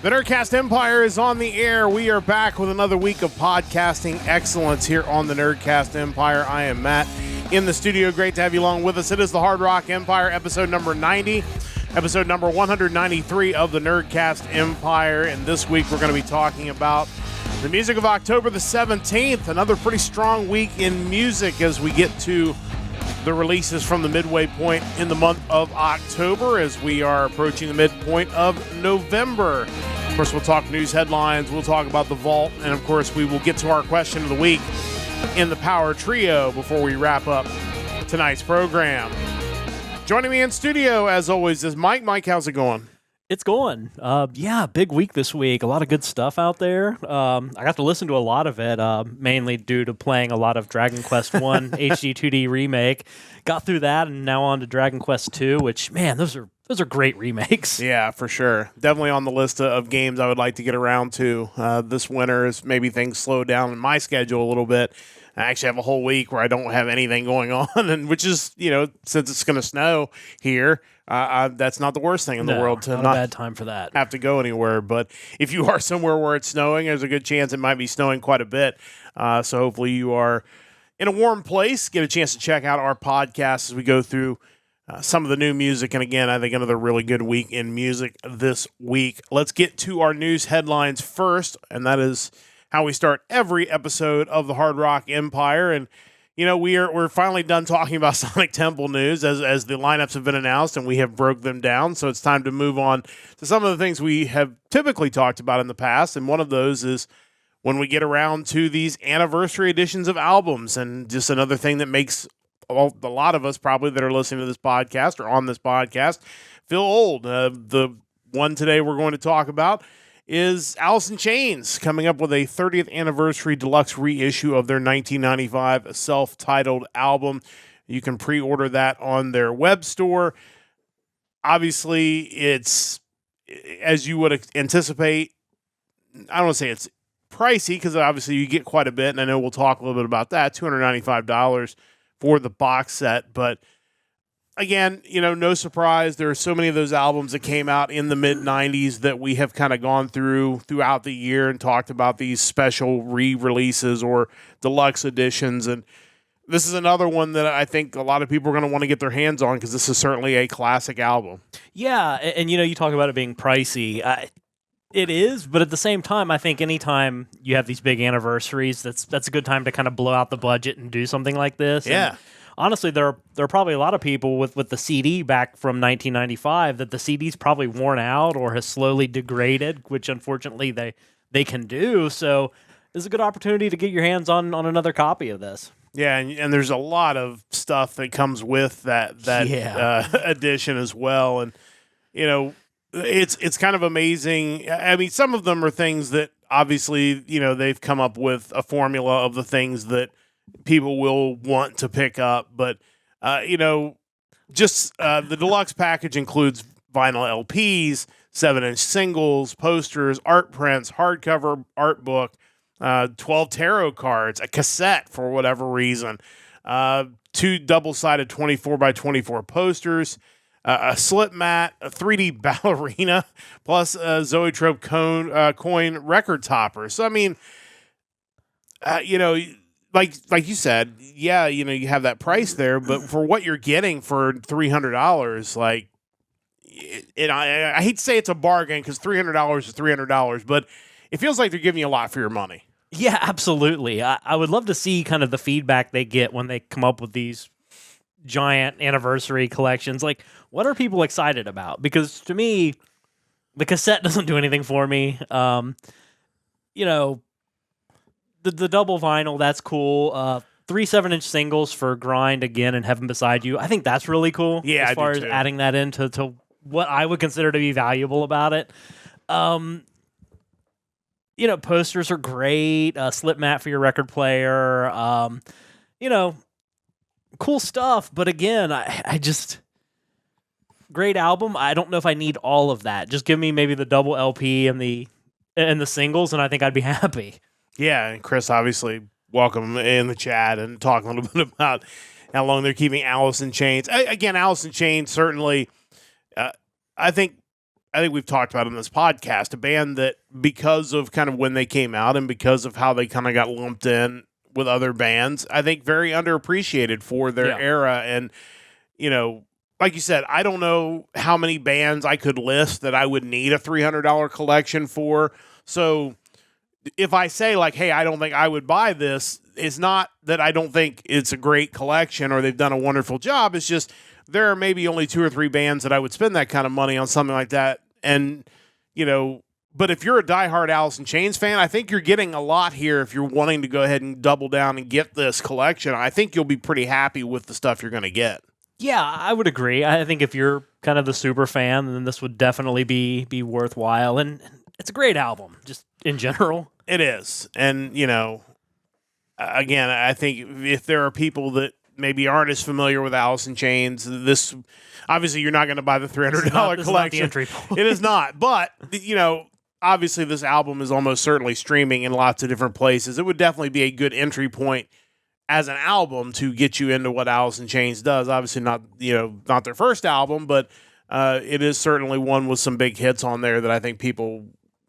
The Nerdcast Empire is on the air. We are back with another week of podcasting excellence here on the Nerdcast Empire. I am Matt in the studio. Great to have you along with us. It is the Hard Rock Empire, episode number 90, episode number 193 of the Nerdcast Empire. And this week we're going to be talking about the music of October the 17th. Another pretty strong week in music as we get to the releases from the midway point in the month of October as we are approaching the midpoint of November. Of course, we'll talk news headlines, we'll talk about the vault, and of course, we will get to our question of the week in the Power Trio before we wrap up tonight's program. Joining me in studio, as always, is Mike. Mike, how's it going? It's going. Big week this week. A lot of good stuff out there. I got to listen to a lot of it, mainly due to playing a lot of Dragon Quest 1 HD 2D remake. Got through that and now on to Dragon Quest 2, which, man, those are great remakes. Yeah, for sure. Definitely on the list of games I would like to get around to this winter as maybe things slow down in my schedule a little bit. I actually have a whole week where I don't have anything going on, and which is, since it's going to snow here, that's not the worst thing in the world to not a bad time for that. Have to go anywhere. But if you are somewhere where it's snowing, there's a good chance it might be snowing quite a bit. So hopefully you are in a warm place, get a chance to check out our podcast as we go through some of the new music. And again, I think another really good week in music this week. Let's get to our news headlines first, and that is how we start every episode of the Hard Rock Empire. And we're finally done talking about Sonic Temple news as the lineups have been announced and we have broke them down. So it's time to move on to some of the things we have typically talked about in the past. And one of those is when we get around to these anniversary editions of albums, and just another thing that makes a lot of us probably that are listening to this podcast or on this podcast feel old. The one today we're going to talk about is Alice in Chains coming up with a 30th anniversary deluxe reissue of their 1995 self-titled album. You can pre-order that on their web store. Obviously, it's, as you would anticipate, I don't want to say it's pricey because obviously you get quite a bit, and I know we'll talk a little bit about that, $295 for the box set, but again, no surprise. There are so many of those albums that came out in the mid-'90s that we have kind of gone throughout the year and talked about these special re-releases or deluxe editions. And this is another one that I think a lot of people are going to want to get their hands on because this is certainly a classic album. Yeah, and you talk about it being pricey. It is, but at the same time, I think anytime you have these big anniversaries, that's a good time to kind of blow out the budget and do something like this. Yeah. And honestly, there are probably a lot of people with the CD back from 1995 that the CD's probably worn out or has slowly degraded, which unfortunately they can do. So it's a good opportunity to get your hands on another copy of this. Yeah, and there's a lot of stuff that comes with that edition as well. And, it's kind of amazing. I mean, some of them are things that obviously, they've come up with a formula of the things that people will want to pick up, but the deluxe package includes vinyl LPs, 7-inch singles, posters, art prints, hardcover art book, 12 tarot cards, a cassette for whatever reason, 2 double-sided 24x24 posters, a slip mat, a 3D ballerina, plus a Zoetrope coin record topper. So I mean, like you said, yeah, you have that price there, but for what you're getting for $300, I hate to say it's a bargain because $300 is $300, but it feels like they're giving you a lot for your money. Yeah, absolutely. I would love to see kind of the feedback they get when they come up with these giant anniversary collections. Like, what are people excited about? Because to me, the cassette doesn't do anything for me. The double vinyl, that's cool. 3 7-inch singles for Grind Again and Heaven Beside You. I think that's really cool. Yeah, as far as adding that into what I would consider to be valuable about it. Posters are great. Slip mat for your record player. Cool stuff. But again, I just great album. I don't know if I need all of that. Just give me maybe the double LP and the singles, and I think I'd be happy. Yeah, and Chris, obviously, welcome in the chat and talk a little bit about how long they're keeping Alice in Chains. Again, Alice in Chains, certainly, I think I think we've talked about on this podcast, a band that because of kind of when they came out and because of how they kind of got lumped in with other bands, I think very underappreciated for their era. And, you know, like you said, I don't know how many bands I could list that I would need a $300 collection for. So if I say like, hey, I don't think I would buy this, it's not that I don't think it's a great collection or they've done a wonderful job. It's just there are maybe only 2 or 3 bands that I would spend that kind of money on something like that. And, you know, but if you're a diehard Alice in Chains fan, I think you're getting a lot here if you're wanting to go ahead and double down and get this collection. I think you'll be pretty happy with the stuff you're going to get. Yeah, I would agree. I think if you're kind of the super fan, then this would definitely be worthwhile. And it's a great album, just in general. It is. And, you know, again, I think if there are people that maybe aren't as familiar with Alice in Chains, this obviously you're not going to buy the $300 collection. Not the entry point. It is not. But, you know, obviously this album is almost certainly streaming in lots of different places. It would definitely be a good entry point as an album to get you into what Alice in Chains does. Obviously not, you know, not their first album, but it is certainly one with some big hits on there that I think people,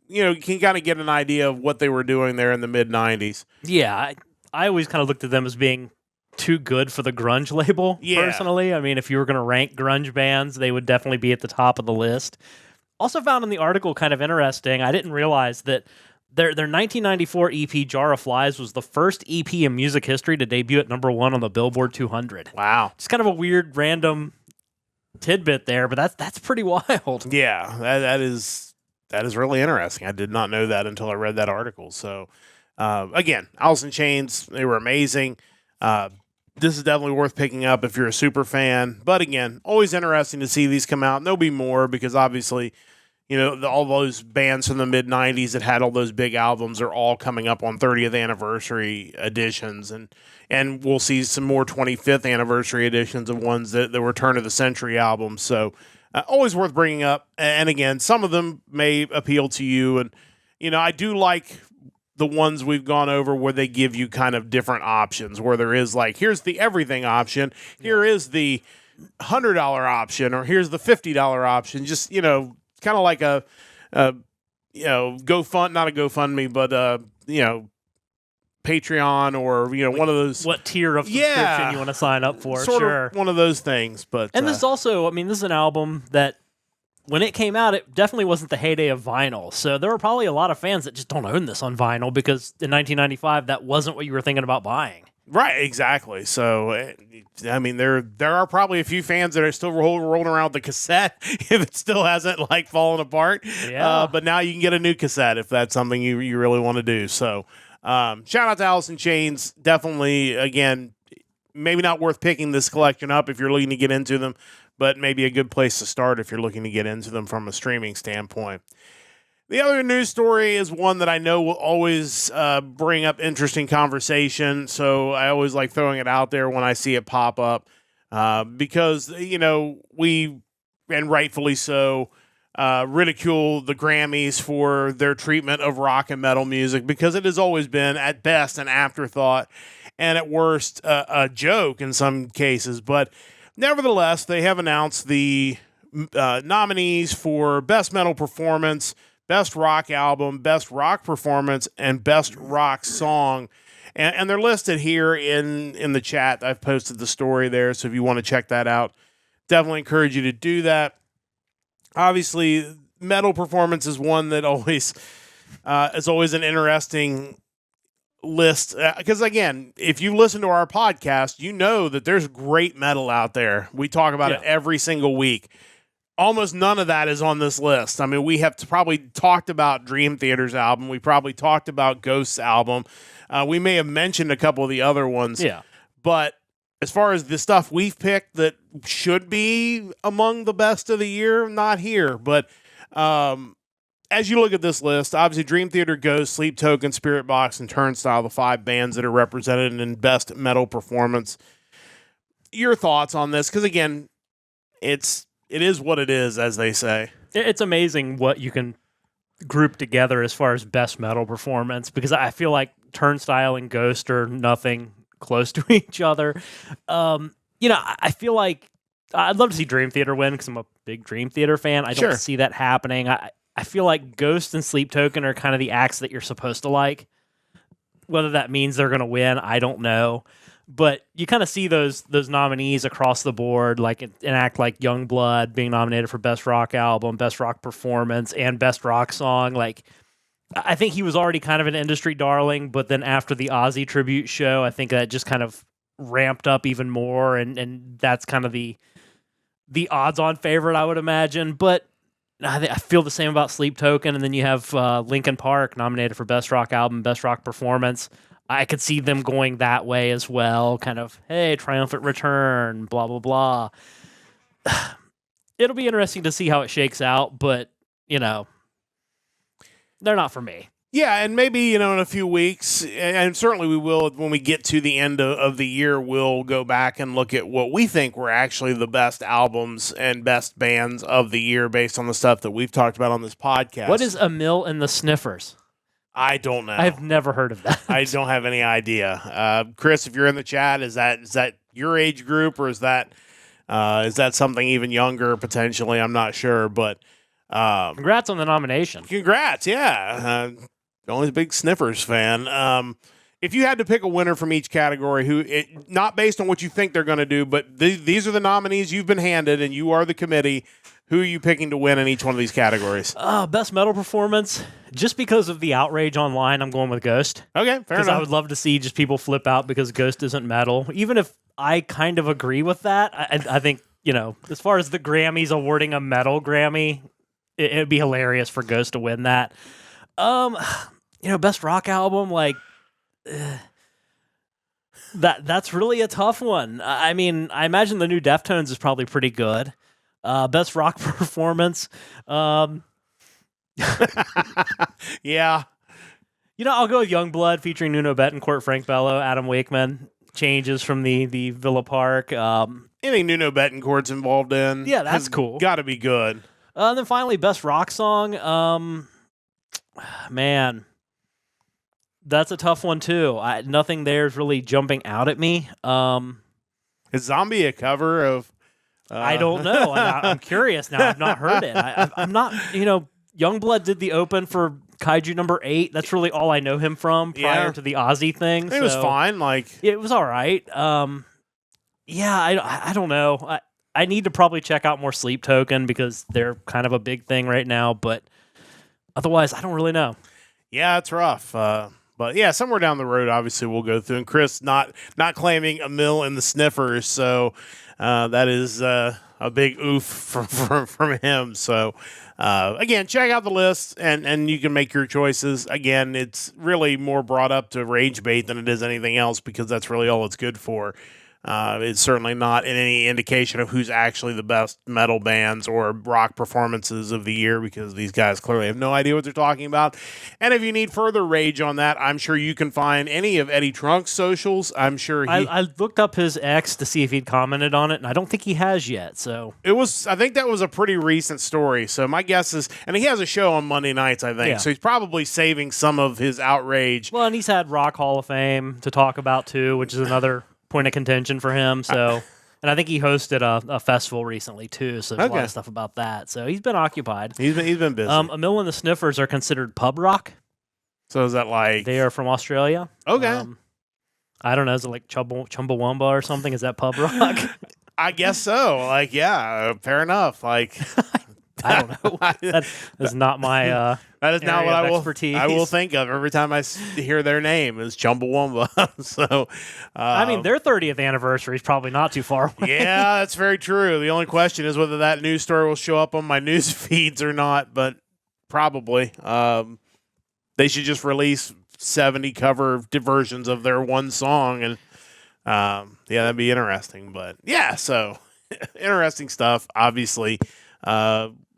you know, can kind of get an idea of what they were doing there in the mid-90s. Yeah, I always kind of looked at them as being too good for the grunge label, personally. I mean, if you were going to rank grunge bands, they would definitely be at the top of the list. Also found in the article kind of interesting, I didn't realize that their 1994 EP, Jar of Flies, was the first EP in music history to debut at number 1 on the Billboard 200. Wow. It's kind of a weird, random tidbit there, but that's pretty wild. Yeah, that is really interesting. I did not know that until I read that article. So, again, Alice in Chains, they were amazing. This is definitely worth picking up if you're a super fan. But again, always interesting to see these come out. And there'll be more because obviously, you know, all those bands from the mid-90s that had all those big albums are all coming up on 30th anniversary editions. And we'll see some more 25th anniversary editions of ones that were turn of the century albums. So always worth bringing up. And again, some of them may appeal to you. And, you know, I do like the ones we've gone over where they give you kind of different options, where there is like, here's the everything option, here is the $100 option, or here's the $50 option. Just, you know, kind of like a you know, not a GoFundMe, but you know, Patreon, or, you know, one of those. What tier of subscription you want to sign up for? Sort sure. of one of those things. But and this is also, I mean, this is an album that when it came out, it definitely wasn't the heyday of vinyl. So there were probably a lot of fans that just don't own this on vinyl because in 1995, that wasn't what you were thinking about buying. Right, exactly. So, I mean, there are probably a few fans that are still rolling around with the cassette if it still hasn't like fallen apart. Yeah. But now you can get a new cassette if that's something you really want to do. So, shout out to Alice in Chains. Definitely, again, maybe not worth picking this collection up if you're looking to get into them, but maybe a good place to start if you're looking to get into them from a streaming standpoint. The other news story is one that I know will always bring up interesting conversation, so I always like throwing it out there when I see it pop up because, you know, we, and rightfully so, ridicule the Grammys for their treatment of rock and metal music because it has always been, at best, an afterthought and at worst, a joke in some cases. But nevertheless, they have announced the nominees for Best Metal Performance, Best Rock Album, Best Rock Performance, and Best Rock Song. And they're listed here in the chat. I've posted the story there, so if you want to check that out, definitely encourage you to do that. Obviously, metal performance is one that always is always an interesting list. Because, again, if you listen to our podcast, you know that there's great metal out there. We talk about it every single week. Almost none of that is on this list. I mean, we have probably talked about Dream Theater's album. We probably talked about Ghost's album. We may have mentioned a couple of the other ones. Yeah. But as far as the stuff we've picked that should be among the best of the year, not here. But as you look at this list, obviously Dream Theater, Ghost, Sleep Token, Spirit Box, and Turnstile, the 5 bands that are represented in Best Metal Performance. Your thoughts on this? Because, again, it is what it is, as they say. It's amazing what you can group together as far as best metal performance, because I feel like Turnstile and Ghost are nothing close to each other. You know, I feel like I'd love to see Dream Theater win because I'm a big Dream Theater fan. I don't see that happening. I feel like Ghost and Sleep Token are kind of the acts that you're supposed to like. Whether that means they're going to win, I don't know. But you kind of see those nominees across the board, like an act like Youngblood being nominated for Best Rock Album, Best Rock Performance, and Best Rock Song. Like, I think he was already kind of an industry darling, but then after the Ozzy tribute show, I think that just kind of ramped up even more, and that's kind of the odds-on favorite, I would imagine. But I feel the same about Sleep Token, and then you have Linkin Park nominated for Best Rock Album, Best Rock Performance. I could see them going that way as well, kind of, hey, triumphant return, blah, blah, blah. It'll be interesting to see how it shakes out, but, they're not for me. Yeah, and maybe, in a few weeks, and certainly we will, when we get to the end of the year, we'll go back and look at what we think were actually the best albums and best bands of the year based on the stuff that we've talked about on this podcast. What is Emil and the Sniffers? I don't know. I've never heard of that. I don't have any idea. Chris, if you're in the chat, is that your age group, or is that something even younger potentially? I'm not sure, but congrats on the nomination. Congrats, yeah. Always a big Sniffers fan. If you had to pick a winner from each category, not based on what you think they're going to do, but these are the nominees you've been handed, and you are the committee. Who are you picking to win in each one of these categories? Best metal performance. Just because of the outrage online, I'm going with Ghost. Okay, fair enough. Because I would love to see just people flip out because Ghost isn't metal. Even if I kind of agree with that, I think, as far as the Grammys awarding a metal Grammy, it'd be hilarious for Ghost to win that. Best rock album, that's really a tough one. I mean, I imagine the new Deftones is probably pretty good. Best rock performance. Yeah. I'll go with Youngblood featuring Nuno Bettencourt, Frank Bello, Adam Wakeman. Changes from the Villa Park. Anything Nuno Bettencourt's involved in. Yeah, that's cool. Got to be good. And then finally, best rock song. Man, that's a tough one too. Nothing there is really jumping out at me. Is Zombie a cover of? I don't know. I'm curious now. I've not heard it. I'm not. Youngblood did the open for Kaiju number 8. That's really all I know him from prior to the Ozzy thing. It was fine. It was all right. I don't know. I need to probably check out more Sleep Token because they're kind of a big thing right now. But otherwise, I don't really know. Yeah, it's rough. But yeah, somewhere down the road, obviously we'll go through. And Chris not claiming Emil and the Sniffers, so that is a big oof from him. So again, check out the list and you can make your choices. Again, it's really more brought up to rage bait than it is anything else because that's really all it's good for. It's certainly not any indication of who's actually the best metal bands or rock performances of the year because these guys clearly have no idea what they're talking about. And if you need further rage on that, I'm sure you can find any of Eddie Trunk's socials. I'm sure I looked up his ex to see if he'd commented on it, and I don't think he has yet. So I think that was a pretty recent story. So my guess is, and he has a show on Monday nights, I think. Yeah. So he's probably saving some of his outrage. Well, and he's had Rock Hall of Fame to talk about too, which is another point of contention for him. So, and I think he hosted a festival recently too. So there's a lot of stuff about that. So he's been occupied. He's been busy. Emil and the Sniffers are considered pub rock. So is that like they are from Australia? Okay. I don't know. Is it like Chumbawamba or something? Is that pub rock? I guess so. Yeah, fair enough. I don't know. That is not my. That is not what I will think of every time I hear their name is Chumbawamba. So, their 30th anniversary is probably not too far away. Yeah, that's very true. The only question is whether that news story will show up on my news feeds or not. But probably, they should just release 70 cover versions of their one song, and that'd be interesting. But yeah, so interesting stuff. Obviously.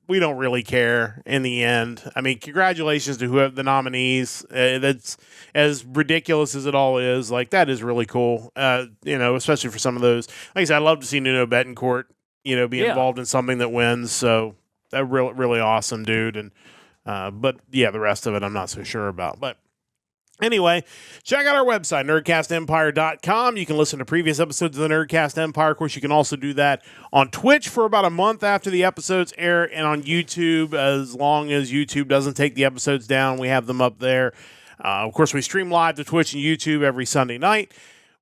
We don't really care in the end. I mean, congratulations to whoever the nominees. That's as ridiculous as it all is. That is really cool. Especially for some of those. Like I said, I'd love to see Nuno Bettencourt, be involved in something that wins. So that really awesome dude. And but yeah, the rest of it I'm not so sure about. But Anyway, check out our website, nerdcastempire.com. You can listen to previous episodes of the Nerdcast Empire. Of course, you can also do that on Twitch for about a month after the episodes air, and on YouTube, as long as YouTube doesn't take the episodes down, we have them up there. Of course, we stream live to Twitch and YouTube every Sunday night.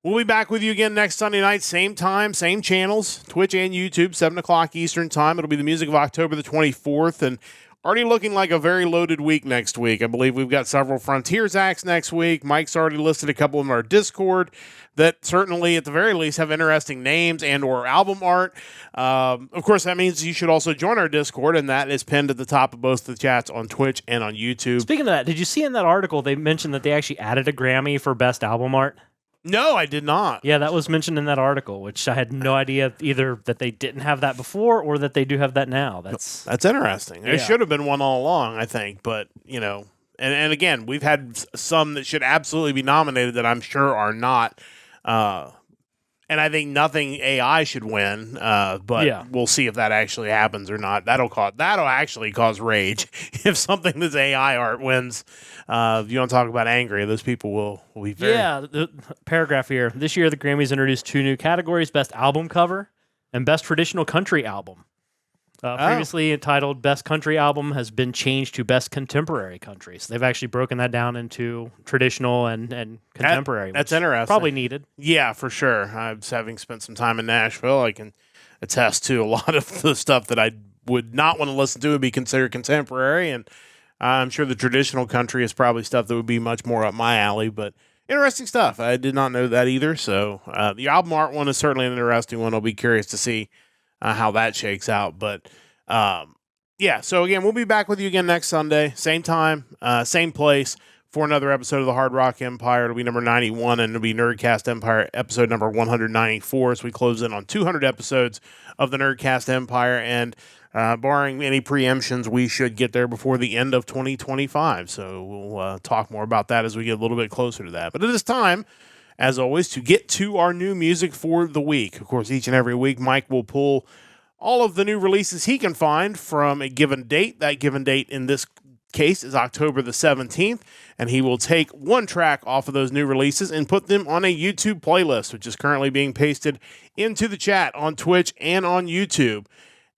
We'll be back with you again next Sunday night, same time, same channels, Twitch and YouTube, 7 o'clock Eastern Time. It'll be the music of October the 24th, and already looking like a very loaded week next week. I believe we've got several Frontiers acts next week. Mike's already listed a couple in our Discord that certainly, at the very least, have interesting names and or album art. Of course, that means you should also join our Discord, and that is pinned at the top of both the chats on Twitch and on YouTube. Speaking of that, did you see in that article they mentioned that they actually added a Grammy for Best Album Art? No, I did not. Yeah, that was mentioned in that article, which I had no idea either that they didn't have that before or that they do have that now. That's interesting. There should have been one all along, I think, but, and again, we've had some that should absolutely be nominated that I'm sure are not. And I think nothing AI should win, but we'll see if that actually happens or not. That'll actually cause rage if something that's AI art wins. If you want to talk about angry, those people will be very... Yeah, the paragraph here. This year, the Grammys introduced 2 new categories, Best Album Cover and Best Traditional Country Album. Previously entitled Best Country Album has been changed to Best Contemporary Country. So they've actually broken that down into traditional and contemporary. That's interesting. Probably needed. Yeah, for sure. Having spent some time in Nashville, I can attest to a lot of the stuff that I would not want to listen to would be considered contemporary. And I'm sure the traditional country is probably stuff that would be much more up my alley. But interesting stuff. I did not know that either. So the album art one is certainly an interesting one. I'll be curious to see how that shakes out. But so again, we'll be back with you again next Sunday, same time, same place, for another episode of the Hard Rock Empire. It'll be number 91, and it'll be Nerdcast Empire episode number 194, as we close in on 200 episodes of the Nerdcast Empire, and barring any preemptions, we should get there before the end of 2025. So we'll talk more about that as we get a little bit closer to that. But it is time, as always, to get to our new music for the week. Of course, each and every week, Mike will pull all of the new releases he can find from a given date. That given date in this case is October the 17th, and he will take one track off of those new releases and put them on a YouTube playlist, which is currently being pasted into the chat on Twitch and on YouTube.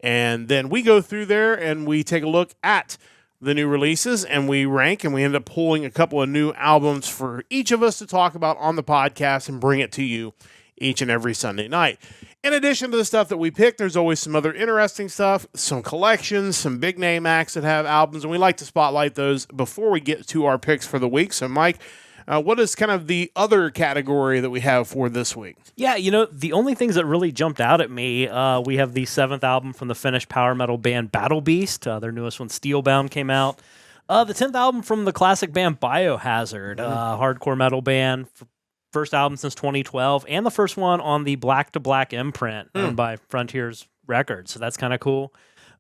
And then we go through there and we take a look at the new releases, and we rank, and we end up pulling a couple of new albums for each of us to talk about on the podcast and bring it to you each and every Sunday night. In addition to the stuff that we pick, there's always some other interesting stuff, some collections, some big name acts that have albums, and we like to spotlight those before we get to our picks for the week. So, Mike, what is kind of the other category that we have for this week? Yeah, the only things that really jumped out at me, we have the 7th album from the Finnish power metal band Battle Beast. Their newest one, Steelbound, came out. The 10th album from the classic band Biohazard, hardcore metal band, first album since 2012, and the first one on the Black to Black imprint owned by Frontiers Records. So that's kind of cool.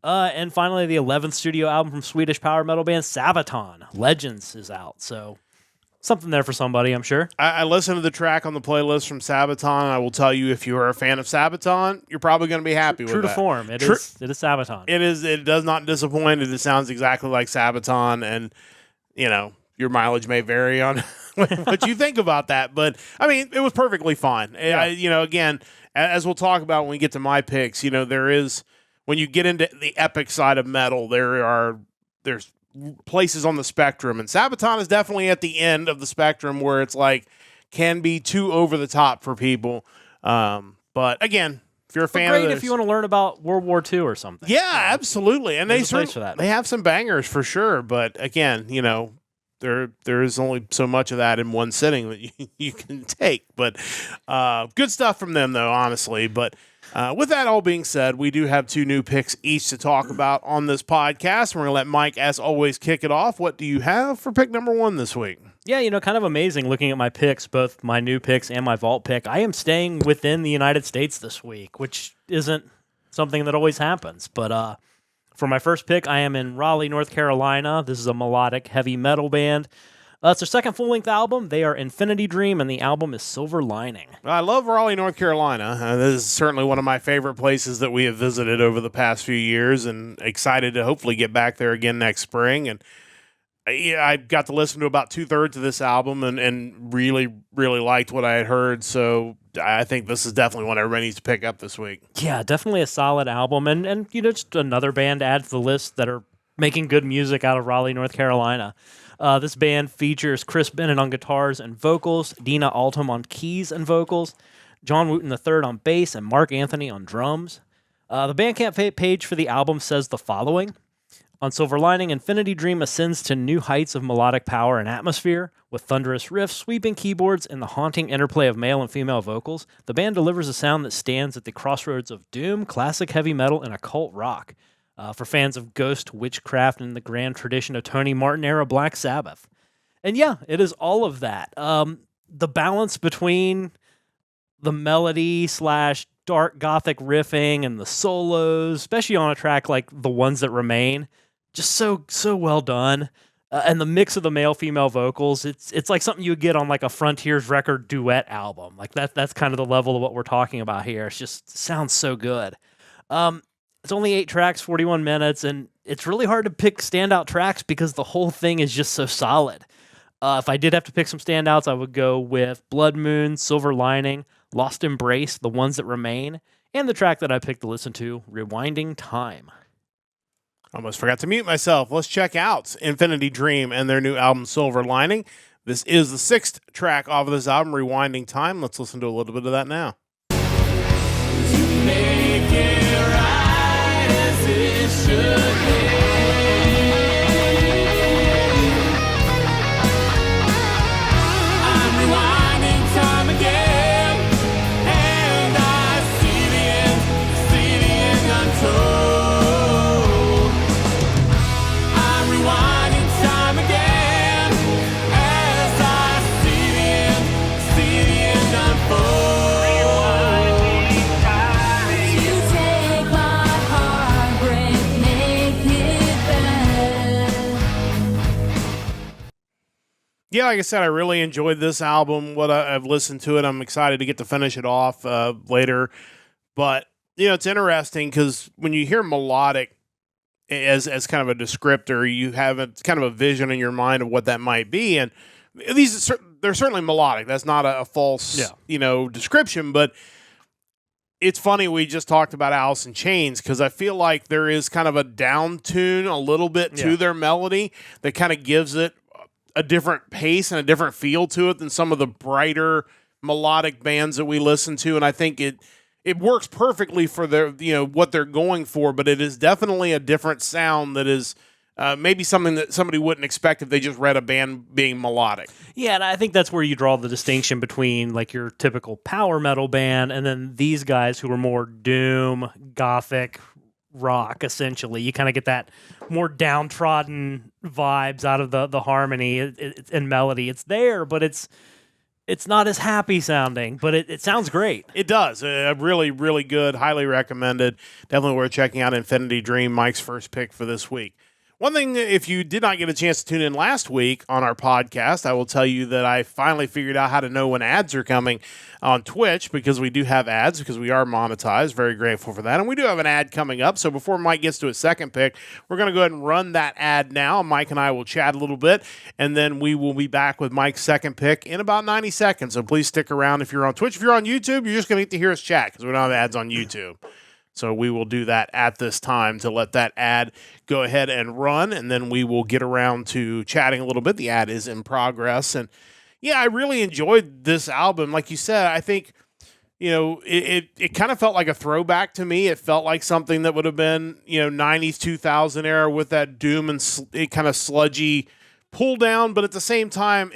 And finally, the 11th studio album from Swedish power metal band Sabaton, Legends, is out. So something there for somebody, I'm sure. I listened to the track on the playlist from Sabaton. I will tell you, if you are a fan of Sabaton, you're probably going to be happy with that. True to form. It is Sabaton. It is. It does not disappoint. It sounds exactly like Sabaton, and, your mileage may vary on what you think about that. But, I mean, it was perfectly fine. Yeah. Again, as we'll talk about when we get to my picks, there is, when you get into the epic side of metal, there's places on the spectrum, and Sabaton is definitely at the end of the spectrum where it's like can be too over the top for people. But again, if you're a fan of this, if you want to learn about World War II or something. Yeah, absolutely. And there's a place for that. They have some bangers for sure. But again, there is only so much of that in one sitting that you can take. But good stuff from them, though, honestly. But with that all being said, we do have 2 new picks each to talk about on this podcast. We're going to let Mike, as always, kick it off. What do you have for pick number 1 this week? Yeah, kind of amazing looking at my picks, both my new picks and my vault pick. I am staying within the United States this week, which isn't something that always happens. But for my first pick, I am in Raleigh, North Carolina. This is a melodic heavy metal band. It's their second full-length album. They are Infinity Dream, and the album is Silver Lining. I love Raleigh, North Carolina. This is certainly one of my favorite places that we have visited over the past few years, and excited to hopefully get back there again next spring. And I got to listen to about 2/3 of this album and really, really liked what I had heard. So I think this is definitely one everybody needs to pick up this week. Yeah, definitely a solid album. And just another band to add to the list that are making good music out of Raleigh, North Carolina. This band features Chris Bennett on guitars and vocals, Dina Altum on keys and vocals, John Wooten III on bass, and Mark Anthony on drums. The Bandcamp page for the album says the following. On Silver Lining, Infinity Dream ascends to new heights of melodic power and atmosphere. With thunderous riffs, sweeping keyboards, and the haunting interplay of male and female vocals, the band delivers a sound that stands at the crossroads of doom, classic heavy metal, and occult rock. For fans of ghost, witchcraft, and the grand tradition of Tony Martin-era Black Sabbath. And yeah, it is all of that. The balance between the melody / dark gothic riffing and the solos, especially on a track like The Ones That Remain, just so well done. And the mix of the male-female vocals, it's like something you would get on like a Frontiers record duet album. Like that's kind of the level of what we're talking about here. It just sounds so good. It's only 8 tracks, 41 minutes, and it's really hard to pick standout tracks because the whole thing is just so solid. If I did have to pick some standouts, I would go with Blood Moon, Silver Lining, Lost Embrace, The Ones That Remain, and the track that I picked to listen to, Rewinding Time. Almost forgot to mute myself. Let's check out Infinity Dream and their new album, Silver Lining. This is the 6th track off of this album, Rewinding Time. Let's listen to a little bit of that now. Make it right as it should be. I'm rewinding time again, and I see the end untold. I'm rewinding time again, as I see the end unfold. Yeah, like I said, I really enjoyed this album. What I've listened to it, I'm excited to get to finish it off later. But it's interesting because when you hear melodic as kind of a descriptor, you have kind of a vision in your mind of what that might be, and they're certainly melodic. That's not a false description, but it's funny we just talked about Alice in Chains because I feel like there is kind of a down tune a little bit to their melody that kind of gives it a different pace and a different feel to it than some of the brighter melodic bands that we listen to. And I think it works perfectly for their, what they're going for, but it is definitely a different sound that is maybe something that somebody wouldn't expect if they just read a band being melodic. Yeah, and I think that's where you draw the distinction between like your typical power metal band and then these guys who are more doom, gothic, rock, essentially. You kind of get that more downtrodden vibes out of the harmony and melody. It's there, but it's not as happy sounding, but it sounds great. It does. Really, really good. Highly recommended. Definitely worth checking out Infinity Dream, Mike's first pick for this week. One thing, if you did not get a chance to tune in last week on our podcast, I will tell you that I finally figured out how to know when ads are coming on Twitch because we do have ads because we are monetized. Very grateful for that. And we do have an ad coming up. So before Mike gets to his second pick, we're going to go ahead and run that ad now. Mike and I will chat a little bit, and then we will be back with Mike's second pick in about 90 seconds. So please stick around if you're on Twitch. If you're on YouTube, you're just going to get to hear us chat because we don't have ads on YouTube. So we will do that at this time to let that ad go ahead and run, and then we will get around to chatting a little bit. The ad is in progress. And, yeah, I really enjoyed this album. Like you said, I think, it kind of felt like a throwback to me. It felt like something that would have been, 90s, 2000 era with that doom and kind of sludgy pull down. But at the same time,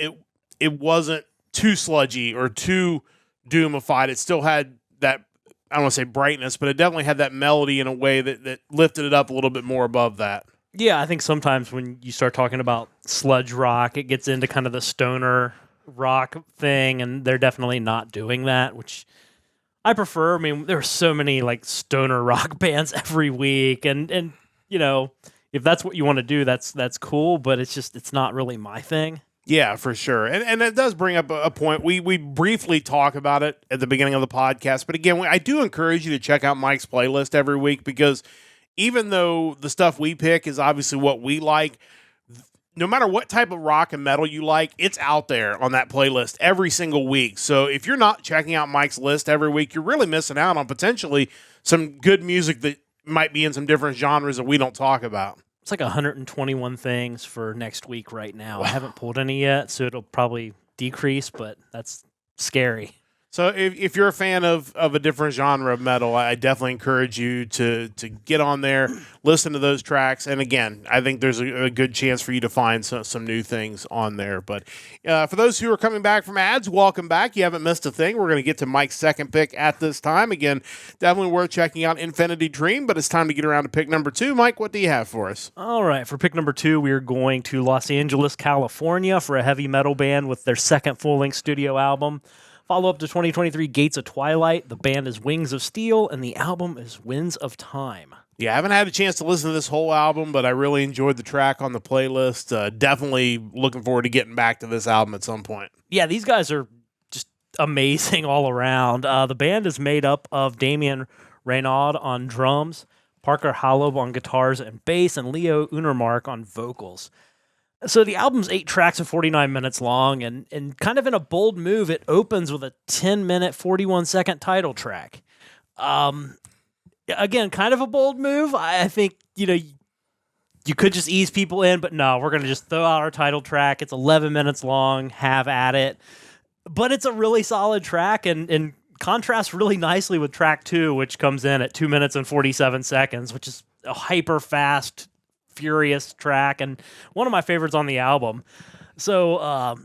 it wasn't too sludgy or too doomified. It still had that, I don't want to say brightness, but it definitely had that melody in a way that lifted it up a little bit more above that. Yeah, I think sometimes when you start talking about sludge rock, it gets into kind of the stoner rock thing, and they're definitely not doing that, which I prefer. I mean, there are so many like stoner rock bands every week, and if that's what you want to do, that's cool, but it's not really my thing. Yeah, for sure. And it does bring up a point. We briefly talk about it at the beginning of the podcast. But again, I do encourage you to check out Mike's playlist every week because even though the stuff we pick is obviously what we like, no matter what type of rock and metal you like, it's out there on that playlist every single week. So if you're not checking out Mike's list every week, you're really missing out on potentially some good music that might be in some different genres that we don't talk about. It's like 121 things for next week right now. I haven't pulled any yet, so it'll probably decrease, but that's scary. So if you're a fan of a different genre of metal, I definitely encourage you to get on there, listen to those tracks. And again, I think there's a good chance for you to find some new things on there. But for those who are coming back from ads, welcome back. You haven't missed a thing. We're going to get to Mike's second pick at this time. Again, definitely worth checking out Infinity Dream, but it's time to get around to pick number 2. Mike, what do you have for us? All right, for pick number 2, we're going to Los Angeles, California for a heavy metal band with their second full-length studio album. Follow-up to 2023 Gates of Twilight. The band is Wings of Steel, and the album is Winds of Time. Yeah, I haven't had a chance to listen to this whole album, but I really enjoyed the track on the playlist. Definitely looking forward to getting back to this album at some point. Yeah, these guys are just amazing all around. The band is made up of Damien Reynaud on drums, Parker Hollow on guitars and bass, and Leo Unermark on vocals. So the album's 8 tracks and 49 minutes long, and kind of in a bold move, it opens with a 10-minute, 41-second title track. Again, kind of a bold move. I think, you could just ease people in, but no, we're going to just throw out our title track. It's 11 minutes long, have at it. But it's a really solid track, and contrasts really nicely with track 2, which comes in at 2 minutes and 47 seconds, which is a hyper-fast, furious track and one of my favorites on the album. So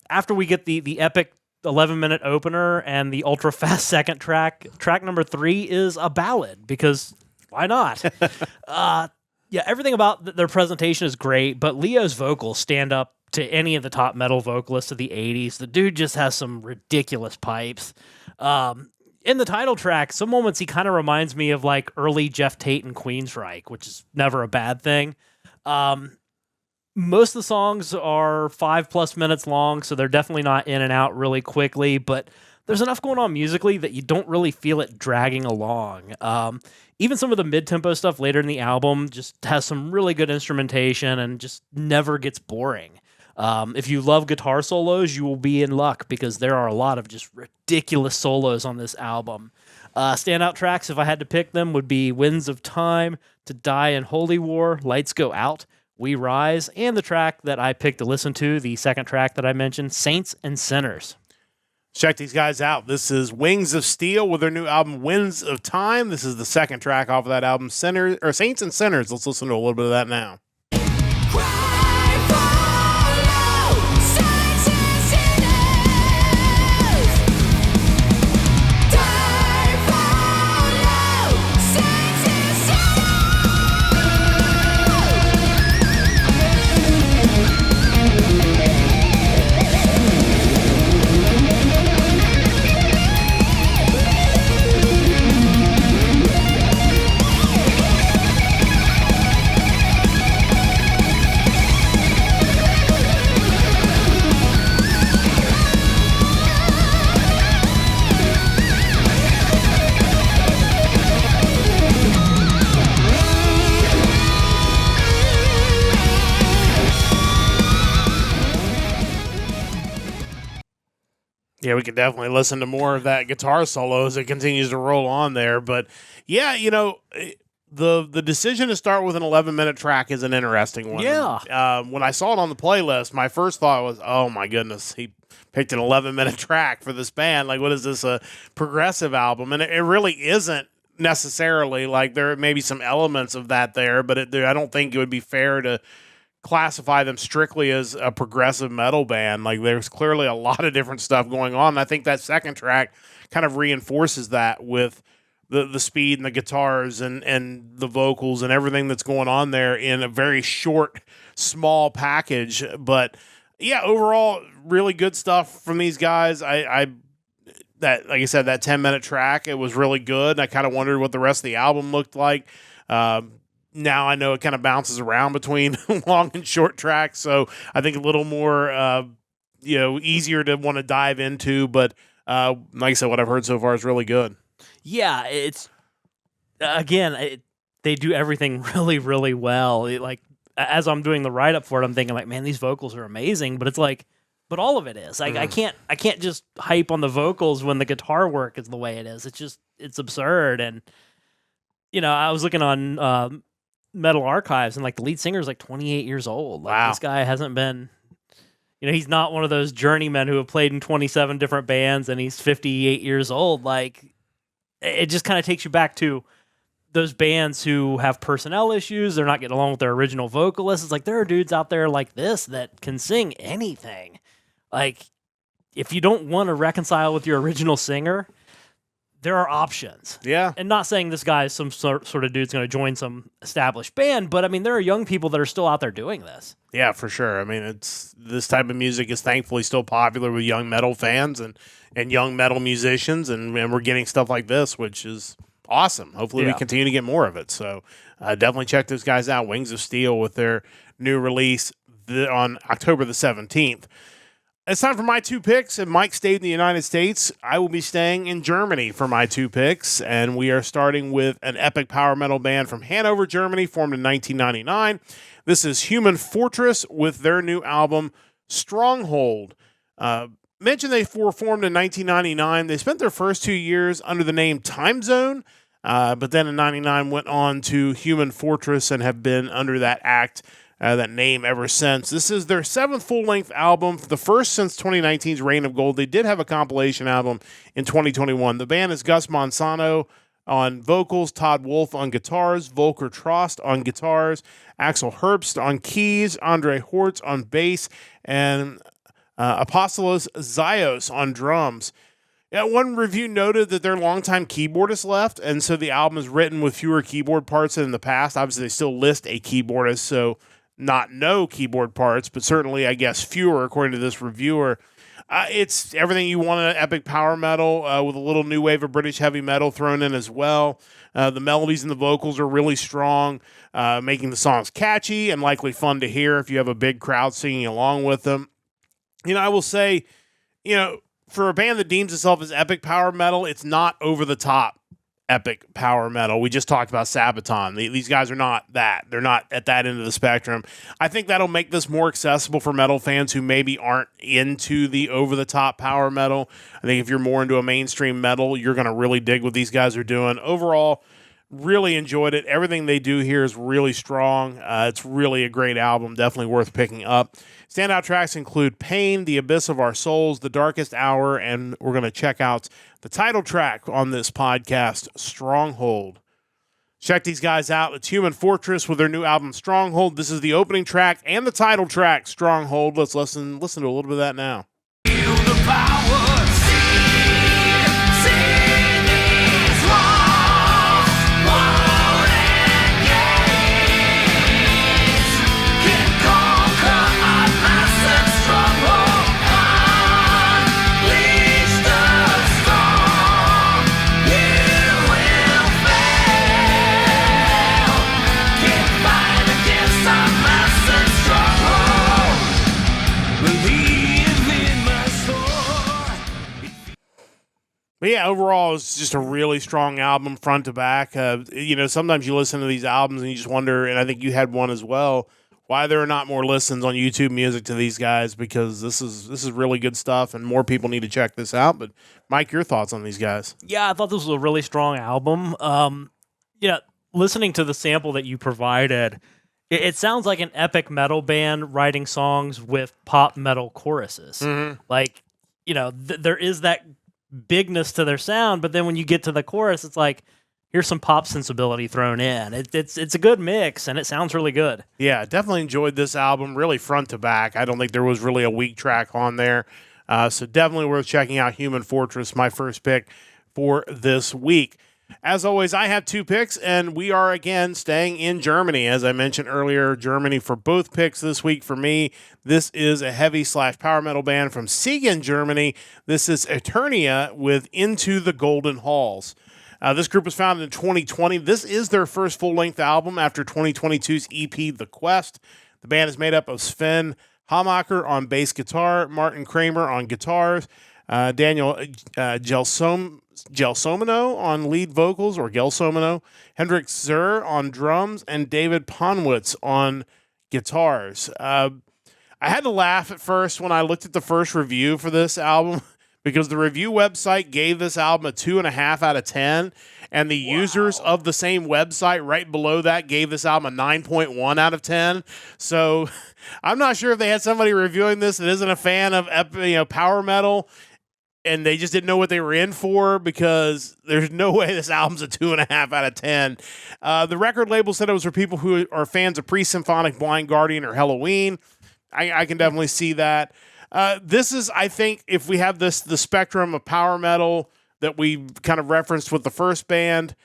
after we get the epic 11-minute opener and the ultra fast second track number 3 is a ballad, because why not? Everything about their presentation is great, but Leo's vocals stand up to any of the top metal vocalists of the 80s. The dude just has some ridiculous pipes. In the title track, some moments he kind of reminds me of like early Jeff Tate and Queensryche, which is never a bad thing. Most of the songs are 5+ minutes long, so they're definitely not in and out really quickly, but there's enough going on musically that you don't really feel it dragging along. Even some of the mid-tempo stuff later in the album just has some really good instrumentation and just never gets boring. If you love guitar solos, you will be in luck, because there are a lot of just ridiculous solos on this album. Standout tracks, if I had to pick them, would be Winds of Time, To Die in Holy War, Lights Go Out, We Rise, and the track that I picked to listen to, the second track that I mentioned, Saints and Sinners. Check these guys out. This is Wings of Steel with their new album, Winds of Time. This is the second track off of that album, Saints and Sinners. Let's listen to a little bit of that now. Yeah, we could definitely listen to more of that guitar solo as it continues to roll on there. But yeah, the decision to start with an 11-minute track is an interesting one. Yeah. When I saw it on the playlist, my first thought was, oh my goodness, he picked an 11-minute track for this band. Like, what is this, a progressive album? And it really isn't necessarily. Like, there may be some elements of that there, but I don't think it would be fair to classify them strictly as a progressive metal band. Like, there's clearly a lot of different stuff going on. And I think that second track kind of reinforces that with the speed and the guitars and the vocals and everything that's going on there in a very short, small package. But yeah, overall, really good stuff from these guys. Like I said, that 10-minute track, it was really good. I kind of wondered what the rest of the album looked like. Now I know it kind of bounces around between long and short tracks, so I think a little more, easier to want to dive into. But like I said, what I've heard so far is really good. Yeah, it's again, they do everything really, really well. as I'm doing the write up for it, I'm thinking like, man, these vocals are amazing, but it's like, but all of it is. Like I can't just hype on the vocals when the guitar work is the way it is. It's absurd. And I was looking on Metal Archives, and like the lead singer is like 28 years old. Like, wow. This guy hasn't been, he's not one of those journeymen who have played in 27 different bands and he's 58 years old. Like, it just kind of takes you back to those bands who have personnel issues. They're not getting along with their original vocalist. It's like, there are dudes out there like this that can sing anything. Like, if you don't want to reconcile with your original singer, there are options. Yeah. And not saying this guy is some sort of dude's going to join some established band, but I mean, there are young people that are still out there doing this. Yeah, for sure. I mean, this type of music is thankfully still popular with young metal fans and young metal musicians, and we're getting stuff like this, which is awesome. Hopefully we continue to get more of it. So definitely check those guys out, Wings of Steel, with their new release on October the 17th. It's time for my two picks, and Mike stayed in the United States. I will be staying in Germany for my two picks, and we are starting with an epic power metal band from Hanover, Germany, formed in 1999. This is Human Fortress with their new album, Stronghold. Mentioned they were formed in 1999. They spent their first 2 years under the name Time Zone, but then in 99 went on to Human Fortress and have been under that that name ever since. This is their 7th full-length album, the first since 2019's Reign of Gold. They did have a compilation album in 2021. The band is Gus Monsano on vocals, Todd Wolfe on guitars, Volker Trost on guitars, Axel Herbst on keys, Andre Hortz on bass, and Apostolos Zios on drums. Yeah, one review noted that their longtime keyboardist left, and so the album is written with fewer keyboard parts than in the past. Obviously, they still list a keyboardist, so not no keyboard parts, but certainly, I guess, fewer, according to this reviewer. It's everything you want in an epic power metal with a little new wave of British heavy metal thrown in as well. The melodies and the vocals are really strong, making the songs catchy and likely fun to hear if you have a big crowd singing along with them. I will say, for a band that deems itself as epic power metal, it's not over the top epic power metal. We just talked about Sabaton. These guys are not that. They're not at that end of the spectrum. I think that'll make this more accessible for metal fans who maybe aren't into the over-the-top power metal. I think if you're more into a mainstream metal, you're going to really dig what these guys are doing. Overall, really enjoyed it. Everything they do here is really strong. It's really a great album. Definitely worth picking up. Standout tracks include Pain, The Abyss of Our Souls, The Darkest Hour, and we're going to check out the title track on this podcast, Stronghold. Check these guys out. It's Human Fortress with their new album, Stronghold. This is the opening track and the title track, Stronghold. Let's listen to a little bit of that now. Feel the power, see these walls, wall and gates, can conquer our massive stronghold, unleash the storm, you will fail, can't fight against our massive stronghold, believe in my soul. But yeah, overall, it's just a really strong album front to back. Sometimes you listen to these albums and you just wonder, and I think you had one as well, why there are not more listens on YouTube Music to these guys, because this is really good stuff and more people need to check this out. But Mike, your thoughts on these guys? Yeah, I thought this was a really strong album. Listening to the sample that you provided, it sounds like an epic metal band writing songs with pop metal choruses. Mm-hmm. Like, there is that bigness to their sound, but then when you get to the chorus, it's like, here's some pop sensibility thrown in. It's a good mix, and it sounds really good. Yeah, definitely enjoyed this album, really front to back. I don't think there was really a weak track on there. So definitely worth checking out Human Fortress, my first pick for this week. As always, I have two picks, and we are again staying in Germany. As I mentioned earlier, Germany for both picks this week for me. This is a heavy/power metal band from Siegen, Germany. This is Æternia with Into the Golden Halls. This group was founded in 2020. This is their first full-length album after 2022's EP, The Quest. The band is made up of Sven Hamacher on bass guitar, Martin Kramer on guitars, Daniel Gelsomino on lead vocals, or Gelsomino, Hendrik Zur on drums, and David Ponwitz on guitars. I had to laugh at first when I looked at the first review for this album because the review website gave this album a 2.5 out of 10, and the users of the same website right below that gave this album a 9.1 out of 10. So I'm not sure if they had somebody reviewing this that isn't a fan of power metal, and they just didn't know what they were in for, because there's no way this album's a 2.5 out of 10. The record label said it was for people who are fans of pre-symphonic Blind Guardian or Halloween. I can definitely see that. This is, I think, if we have the spectrum of power metal that we kind of referenced with the first band,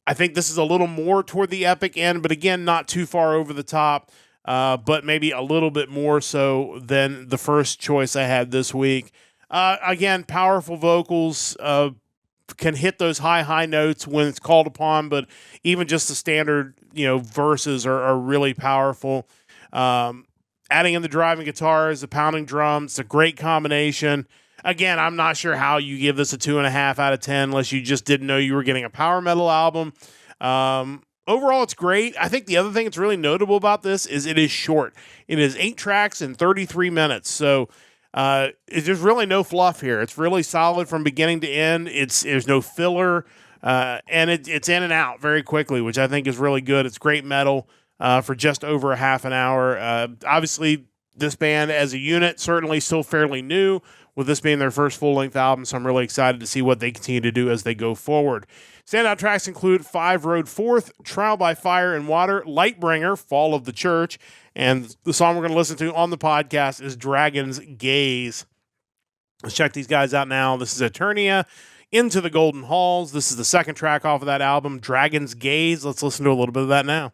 I think this is a little more toward the epic end, but again, not too far over the top, but maybe a little bit more so than the first choice I had this week. Again, powerful vocals, can hit those high notes when it's called upon, but even just the standard, verses are really powerful. Adding in the driving guitars, the pounding drums, it's a great combination. Again, I'm not sure how you give this a 2.5 out of 10 unless you just didn't know you were getting a power metal album. Overall, it's great. I think the other thing that's really notable about this is it is short. It is 8 tracks in 33 minutes. So there's really no fluff here. It's really solid from beginning to end. There's no filler, and it's in and out very quickly, which I think is really good. It's great metal for just over a half an hour. Obviously, this band as a unit certainly still fairly new, with this being their first full-length album, so I'm really excited to see what they continue to do as they go forward. Standout tracks include 5 Road Forth, Trial by Fire and Water, Lightbringer, Fall of the Church, and the song we're going to listen to on the podcast is Dragon's Gaze. Let's check these guys out now. This is Æternia, Into the Golden Halls. This is the second track off of that album, Dragon's Gaze. Let's listen to a little bit of that now.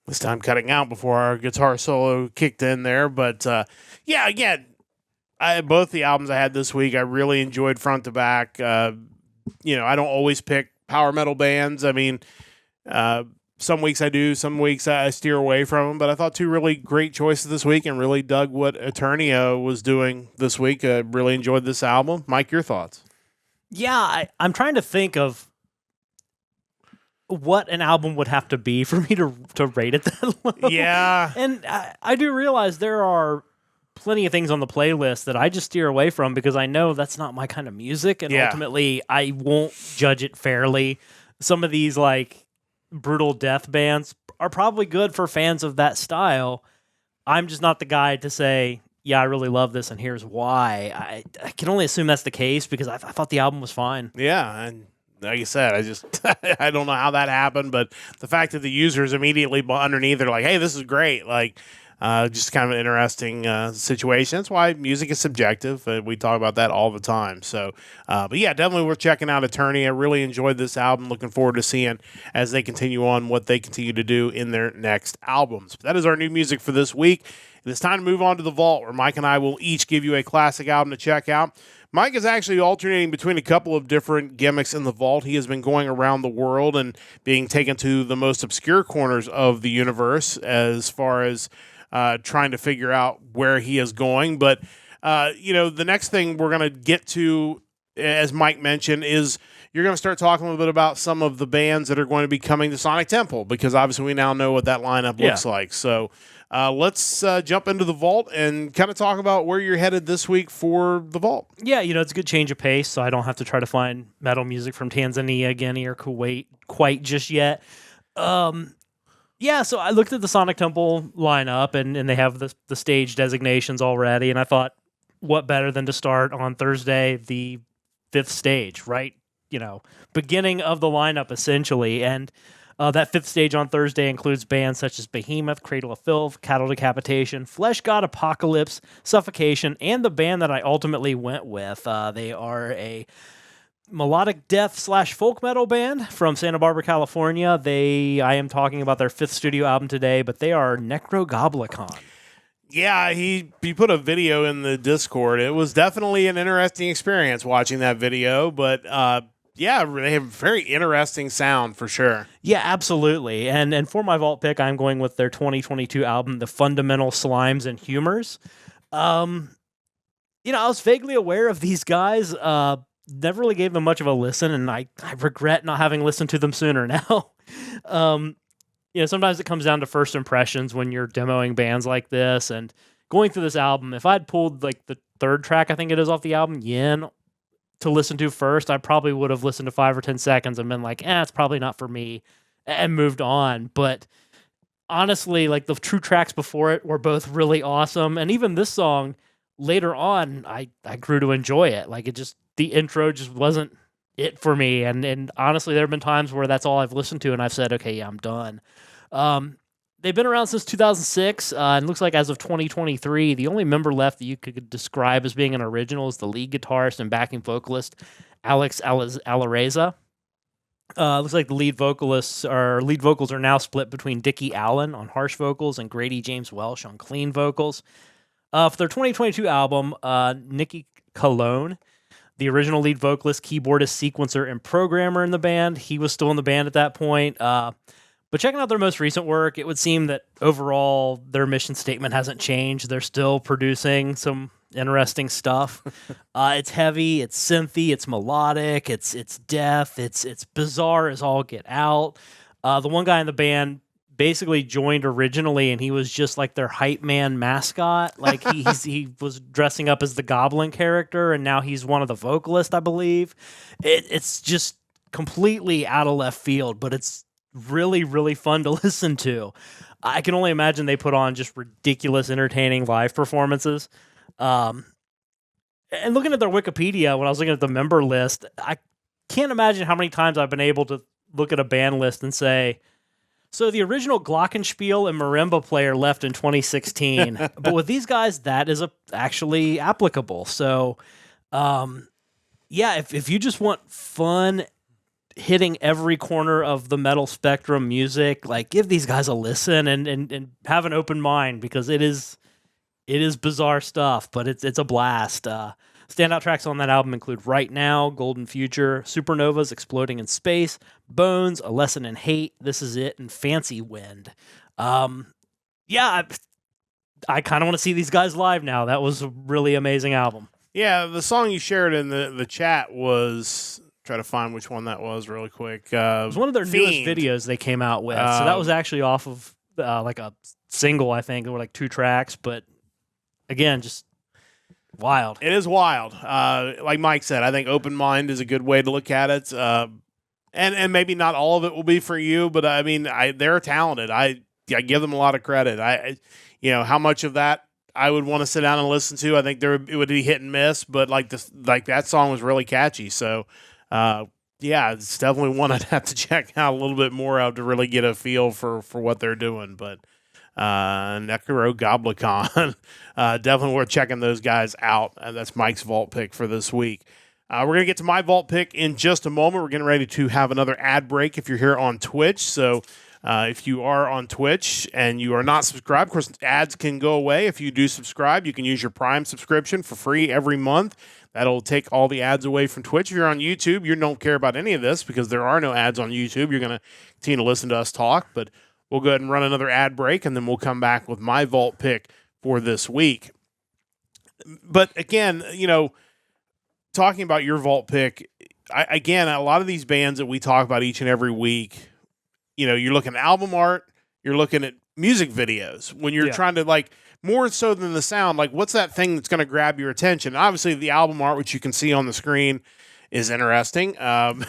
This time cutting out before our guitar solo kicked in there. But again, both the albums I had this week, I really enjoyed front to back. I don't always pick power metal bands. I mean, some weeks I do, some weeks I steer away from them. But I thought 2 really great choices this week and really dug what Æternia was doing this week. I really enjoyed this album. Mike, your thoughts? Yeah, I'm trying to think of what an album would have to be for me to rate it that low. Yeah. And I do realize there are plenty of things on the playlist that I just steer away from because I know that's not my kind of music, and ultimately I won't judge it fairly. Some of these like brutal death bands are probably good for fans of that style. I'm just not the guy to say, yeah, I really love this and here's why. I can only assume that's the case because I thought the album was fine. Yeah, and like I said, I don't know how that happened, but the fact that the users immediately underneath are like, hey, this is great. Like, just kind of an interesting situation. That's why music is subjective. We talk about that all the time. So, but yeah, definitely worth checking out Æternia. Really enjoyed this album. Looking forward to seeing as they continue on what they continue to do in their next albums. That is our new music for this week. It is time to move on to the vault, where Mike and I will each give you a classic album to check out. Mike is actually alternating between a couple of different gimmicks in the vault. He has been going around the world and being taken to the most obscure corners of the universe as far as trying to figure out where he is going. But, the next thing we're going to get to, as Mike mentioned, is you're going to start talking a little bit about some of the bands that are going to be coming to Sonic Temple, because obviously we now know what that lineup looks like. So let's jump into the vault and kind of talk about where you're headed this week for the vault. Yeah, it's a good change of pace, so I don't have to try to find metal music from Tanzania, Guinea, or Kuwait quite just yet. So I looked at the Sonic Temple lineup, and they have the stage designations already, and I thought, what better than to start on Thursday, the 5th stage, right beginning of the lineup essentially. And that fifth stage on Thursday includes bands such as Behemoth, Cradle of Filth, Cattle Decapitation, Flesh God Apocalypse, Suffocation, and the band that I ultimately went with. They are a melodic death / folk metal band from Santa Barbara, California. I am talking about their fifth studio album today, but they are Nekrogoblikon. Yeah, he put a video in the Discord. It was definitely an interesting experience watching that video, but yeah, they have very interesting sound for sure. Yeah, absolutely. And for my vault pick, I'm going with their 2022 album, The Fundamental Slimes and Humors. I was vaguely aware of these guys. Never really gave them much of a listen, and I regret not having listened to them sooner now. Sometimes it comes down to first impressions when you're demoing bands like this, and going through this album, if I'd pulled like the third track, I think it is off the album, Yin, to listen to first, I probably would have listened to 5 or 10 seconds and been like, it's probably not for me, and moved on. But honestly, like the two tracks before it were both really awesome, and even this song later on, I grew to enjoy it. Like the intro just wasn't it for me. And honestly, there have been times where that's all I've listened to and I've said, okay, yeah, I'm done. They've been around since 2006, and looks like as of 2023, the only member left that you could describe as being an original is the lead guitarist and backing vocalist, Alex Alareza. Looks like the lead vocals are now split between Dickie Allen on harsh vocals and Grady James Welsh on clean vocals. For their 2022 album, Nikki Colon, the original lead vocalist, keyboardist, sequencer, and programmer in the band. He was still in the band at that point. But checking out their most recent work, it would seem that overall their mission statement hasn't changed. They're still producing some interesting stuff. It's heavy, it's synthy, it's melodic, it's death, it's bizarre as all get out. The one guy in the band basically joined originally, and he was just like their hype man mascot. Like he was dressing up as the Goblin character, and now he's one of the vocalists, I believe. It's just completely out of left field, but it's really, really fun to listen to. I can only imagine they put on just ridiculous, entertaining live performances. And looking at their Wikipedia, when I was looking at the member list, I can't imagine how many times I've been able to look at a band list and say, so the original glockenspiel and marimba player left in 2016, but with these guys, that is actually applicable. So, if you just want fun, hitting every corner of the metal spectrum music, like give these guys a listen and have an open mind, because it is bizarre stuff, but it's a blast. Standout tracks on that album include Right Now, Golden Future, Supernovas, Exploding in Space, Bones, A Lesson in Hate, This Is It, and Fancy Wind. I kind of want to see these guys live now. That was a really amazing album. Yeah, the song you shared in the chat was... Try to find which one that was really quick. It was one of their newest videos they came out with. So that was actually off of like a single, I think. There were like 2 tracks, but again, just wild. It is wild. Like Mike said, I think open mind is a good way to look at it. And maybe not all of it will be for you, but I mean, they're talented. I give them a lot of credit. How much of that I would want to sit down and listen to. I think it would be hit and miss, but like that song was really catchy. So, it's definitely one I'd have to check out a little bit more of to really get a feel for what they're doing. But Nekrogoblikon, definitely worth checking those guys out. That's Mike's vault pick for this week. We're going to get to my vault pick in just a moment. We're getting ready to have another ad break if you're here on Twitch. So if you are on Twitch and you are not subscribed, of course, ads can go away. If you do subscribe, you can use your Prime subscription for free every month. That'll take all the ads away from Twitch. If you're on YouTube, you don't care about any of this because there are no ads on YouTube. You're going to continue to listen to us talk, but we'll go ahead and run another ad break, and then we'll come back with my vault pick for this week. But again, talking about your vault pick, again, a lot of these bands that we talk about each and every week, you're looking at album art, you're looking at music videos when you're trying to more so than the sound, what's that thing that's going to grab your attention? Obviously the album art, which you can see on the screen, is interesting. And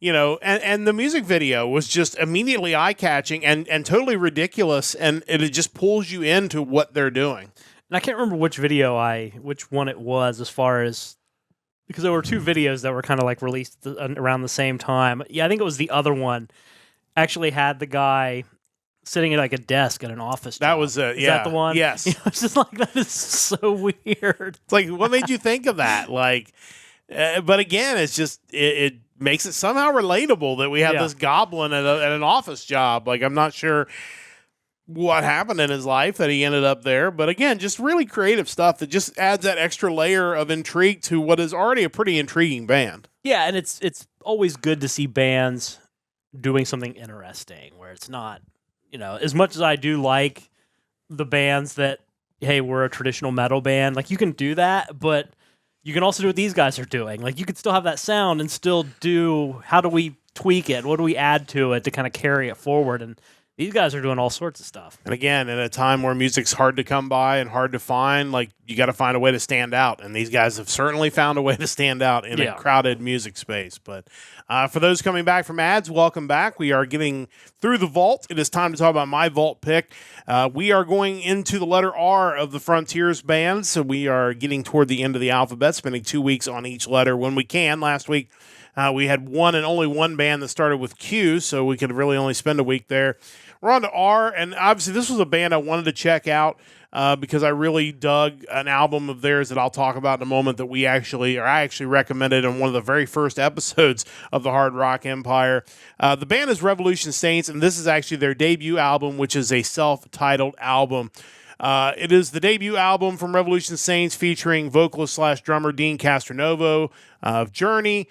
the music video was just immediately eye-catching and totally ridiculous, and it just pulls you into what they're doing. And I can't remember which one it was as far as, because there were two videos that were kind of like released around the same time. Yeah, I think it was the other one. Actually had the guy sitting at like a desk at an office. That job. was it. Is Yeah. that the one? Yes. It's just like, that is so weird. It's like, what made you think of that? Like, but again, it's just it makes it somehow relatable that we have this goblin at an office job. Like, I'm not sure what happened in his life that he ended up there, but again, just really creative stuff that just adds that extra layer of intrigue to what is already a pretty intriguing band. Yeah, and it's always good to see bands doing something interesting where it's not, as much as I do like the bands that, hey, we're a traditional metal band, like you can do that, but you can also do what these guys are doing. Like you could still have that sound and still do, how do we tweak it? What do we add to it to kind of carry it forward? And these guys are doing all sorts of stuff. And again, in a time where music's hard to come by and hard to find, like you got to find a way to stand out. And these guys have certainly found a way to stand out in a crowded music space. But for those coming back from ads, welcome back. We are getting through the vault. It is time to talk about my vault pick. We are going into the letter R of the Frontiers band. So we are getting toward the end of the alphabet, spending 2 weeks on each letter when we can. Last week, we had one and only one band that started with Q, so we could really only spend a week there. We're on to R, and obviously this was a band I wanted to check out because I really dug an album of theirs that I'll talk about in a moment that I actually recommended in one of the very first episodes of the Hard Rock Empire. The band is Revolution Saints, and this is actually their debut album, which is a self-titled album. It is the debut album from Revolution Saints featuring vocalist/drummer Dean Castronovo of Journey,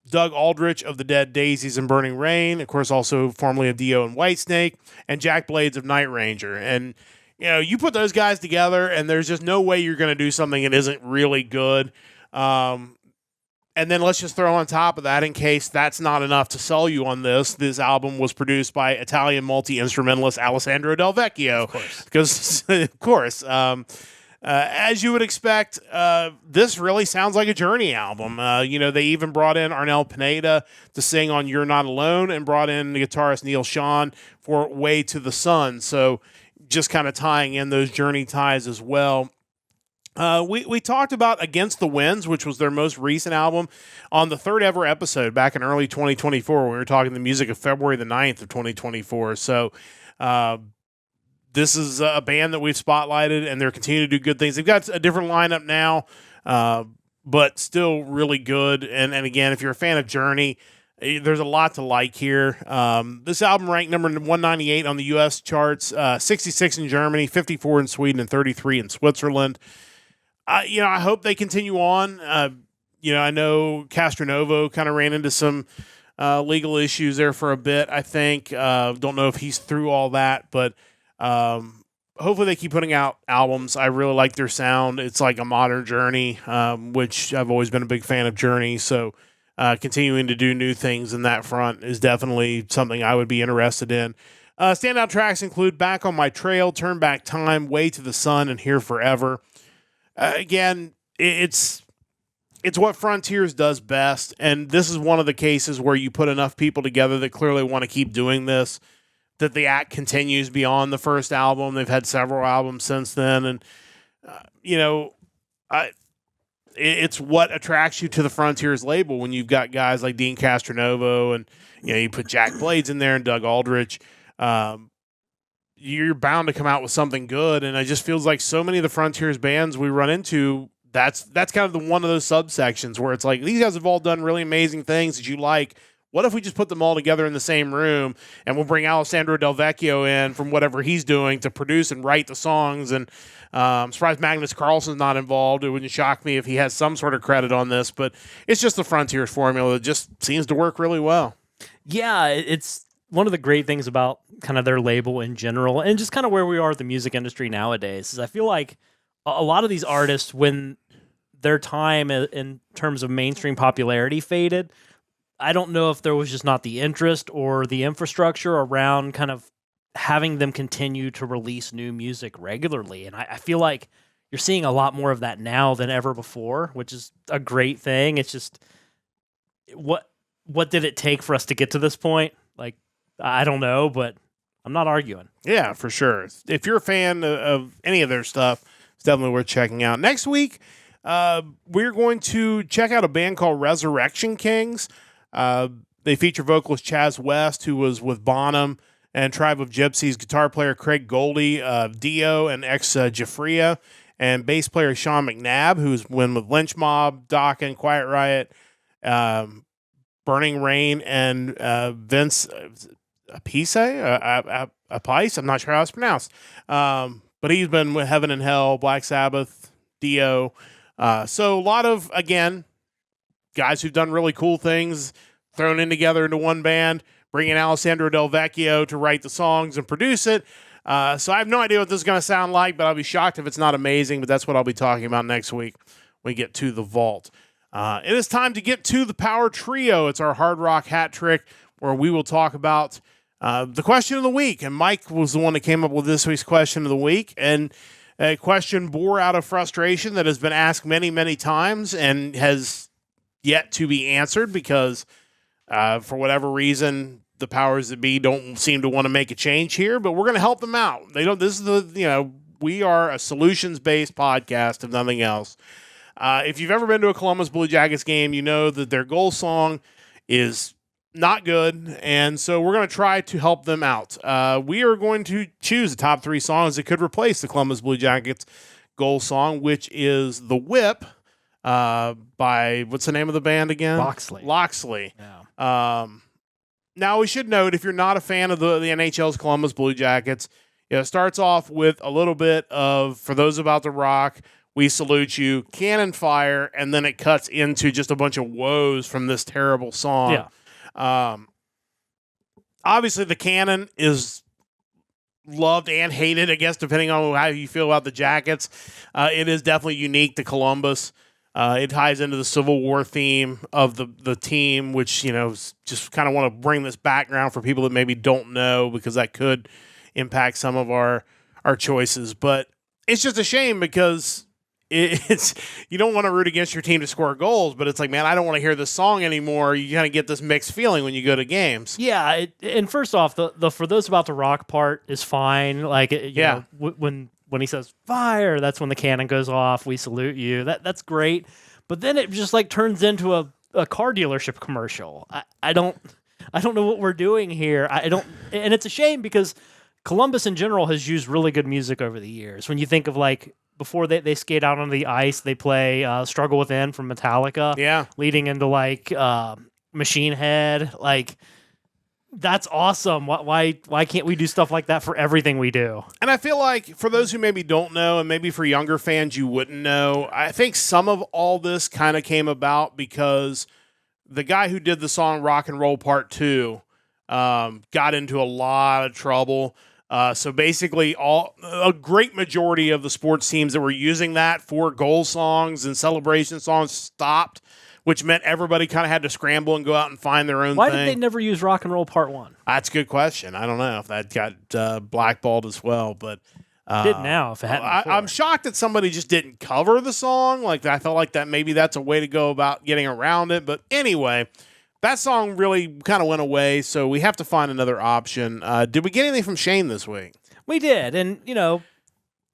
Doug Aldrich of the Dead Daisies and Burning Rain, of course, also formerly of Dio and Whitesnake, and Jack Blades of Night Ranger. And, you put those guys together, and there's just no way you're going to do something that isn't really good. And then let's just throw on top of that, in case that's not enough to sell you on this album was produced by Italian multi-instrumentalist Alessandro Del Vecchio. Of course. Because, of course, as you would expect, this really sounds like a Journey album. They even brought in Arnel Pineda to sing on You're Not Alone and brought in the guitarist Neil Schon for Way to the Sun. So just kind of tying in those Journey ties as well. We talked about Against the Winds, which was their most recent album, on the third ever episode back in early 2024. We were talking the music of February the 9th of 2024. So, this is a band that we've spotlighted, and they're continuing to do good things. They've got a different lineup now, but still really good. And again, if you're a fan of Journey, there's a lot to like here. This album ranked number 198 on the U.S. charts, 66 in Germany, 54 in Sweden, and 33 in Switzerland. I hope they continue on. I know Castronovo kind of ran into some legal issues there for a bit, I think. Don't know if he's through all that, but hopefully they keep putting out albums. I really like their sound. It's like a modern Journey, which I've always been a big fan of Journey. So continuing to do new things in that front is definitely something I would be interested in. Standout tracks include Back on My Trail, Turn Back Time, Way to the Sun, and Here Forever. Again, it's what Frontiers does best, and this is one of the cases where you put enough people together that clearly want to keep doing this, that the act continues beyond the first album. They've had several albums since then, and it's what attracts you to the Frontiers label when you've got guys like Dean Castronovo, and you put Jack Blades in there and Doug Aldrich. You're bound to come out with something good, and it just feels like so many of the Frontiers bands we run into, that's kind of one of those subsections where it's like, these guys have all done really amazing things that you like. What if we just put them all together in the same room, and we'll bring Alessandro Del Vecchio in from whatever he's doing to produce and write the songs? And I'm surprised Magnus Carlsen's not involved. It wouldn't shock me if he has some sort of credit on this, but it's just the Frontiers formula that just seems to work really well. Yeah, it's one of the great things about kind of their label in general, and just kind of where we are with the music industry nowadays, is I feel like a lot of these artists, when their time in terms of mainstream popularity faded, I don't know if there was just not the interest or the infrastructure around kind of having them continue to release new music regularly. And I feel like you're seeing a lot more of that now than ever before, which is a great thing. It's just, what did it take for us to get to this point? Like, I don't know, but I'm not arguing. Yeah, for sure. If you're a fan of any of their stuff, it's definitely worth checking out. Next week, we're going to check out a band called Resurrection Kings. They feature vocalist Chaz West, who was with Bonham and Tribe of Gypsies, guitar player Craig Goldie of Dio and Jafria, and bass player Sean McNabb, who's been with Lynch Mob, Dokken, Quiet Riot, Burning Rain, and Vince Appice. I'm not sure how it's pronounced. But he's been with Heaven and Hell, Black Sabbath, Dio. So a lot of, again, guys who've done really cool things thrown in together into one band, bringing Alessandro Del Vecchio to write the songs and produce it. So I have no idea what this is going to sound like, but I'll be shocked if it's not amazing. But that's what I'll be talking about next week when we get to the vault. It is time to get to the Power Trio. It's our hard rock hat trick where we will talk about the question of the week. And Mike was the one that came up with this week's question of the week. And a question bore out of frustration that has been asked many, many times and has yet to be answered because for whatever reason, the powers that be don't seem to want to make a change here, but we're going to help them out. They don't. This is we are a solutions-based podcast, if nothing else. If you've ever been to a Columbus Blue Jackets game, you know that their goal song is not good, and so we're going to try to help them out. We are going to choose the top 3 songs that could replace the Columbus Blue Jackets goal song, which is The Whip by, what's the name of the band again? Loxley. Yeah. Now, we should note, if you're not a fan of the NHL's Columbus Blue Jackets, it starts off with a little bit of, for those about to rock, we salute you, cannon fire, and then it cuts into just a bunch of woes from this terrible song. Yeah. Obviously, the cannon is loved and hated, I guess, depending on how you feel about the Jackets. It is definitely unique to Columbus. It ties into the Civil War theme of the team, which, just kind of want to bring this background for people that maybe don't know, because that could impact some of our choices. But it's just a shame because it's you don't want to root against your team to score goals, but it's like, man, I don't want to hear this song anymore. You kind of get this mixed feeling when you go to games. Yeah, and first off, the for those about to rock part is fine. Like, when he says fire, that's when the cannon goes off. We salute you. That's great. But then it just like turns into a car dealership commercial. I don't know what we're doing here. And it's a shame because Columbus in general has used really good music over the years. When you think of like before they skate out on the ice, they play Struggle Within from Metallica. Yeah. Leading into like Machine Head. Like, that's awesome. Why can't we do stuff like that for everything we do? And I feel like for those who maybe don't know, and maybe for younger fans you wouldn't know, I think some of all this kind of came about because the guy who did the song Rock and Roll Part 2 got into a lot of trouble. So basically a great majority of the sports teams that were using that for goal songs and celebration songs stopped, which meant everybody kind of had to scramble and go out and find their own thing. Why did they never use Rock and Roll Part 1? That's a good question. I don't know if that got blackballed as well, but did now if it hadn't before. I'm shocked that somebody just didn't cover the song. Like, I felt like that maybe that's a way to go about getting around it. But anyway, that song really kind of went away, so we have to find another option. Did we get anything from Shane this week? We did, and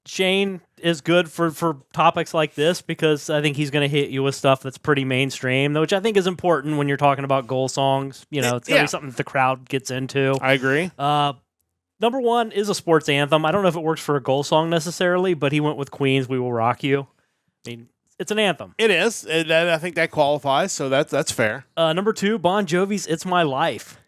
Shane is good for topics like this because I think he's going to hit you with stuff that's pretty mainstream, which I think is important when you're talking about goal songs. It's going to be something that the crowd gets into. I agree. Number 1 is a sports anthem. I don't know if it works for a goal song necessarily, but he went with Queen's "We Will Rock You." I mean, it's an anthem. It is. I think that qualifies, so that's fair. Number 2, Bon Jovi's "It's My Life."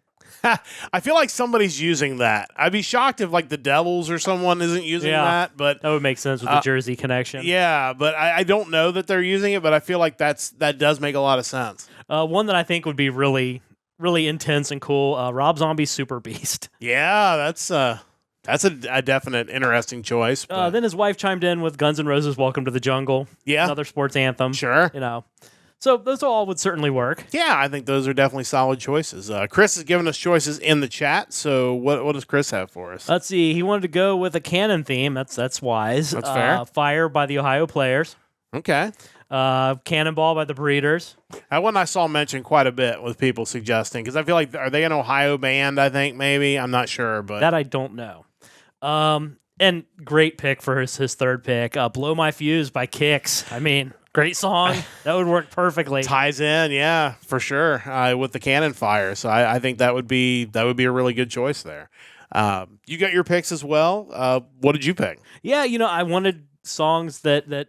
I feel like somebody's using that. I'd be shocked if like the Devils or someone isn't using that, but that would make sense with the Jersey connection. Yeah, but I don't know that they're using it, but I feel like that does make a lot of sense. One that I think would be really, really intense and cool, Rob Zombie's "Super Beast." Yeah, that's a definite interesting choice. Then his wife chimed in with Guns N' Roses' "Welcome to the Jungle." Yeah. Another sports anthem. Sure. So those all would certainly work. Yeah, I think those are definitely solid choices. Chris has given us choices in the chat, so what does Chris have for us? Let's see. He wanted to go with a canon theme. That's wise. That's fair. "Fire" by the Ohio Players. Okay. "Cannonball" by the Breeders. That one I saw mentioned quite a bit with people suggesting, because I feel like, are they an Ohio band, I think, maybe? I'm not sure. But that I don't know. And great pick for his third pick. "Blow My Fuse" by Kix. I mean, Great song. That would work perfectly. Ties in, yeah, for sure, with the cannon fire. So I think that would be a really good choice there. You got your picks as well. What did you pick? Yeah, I wanted songs that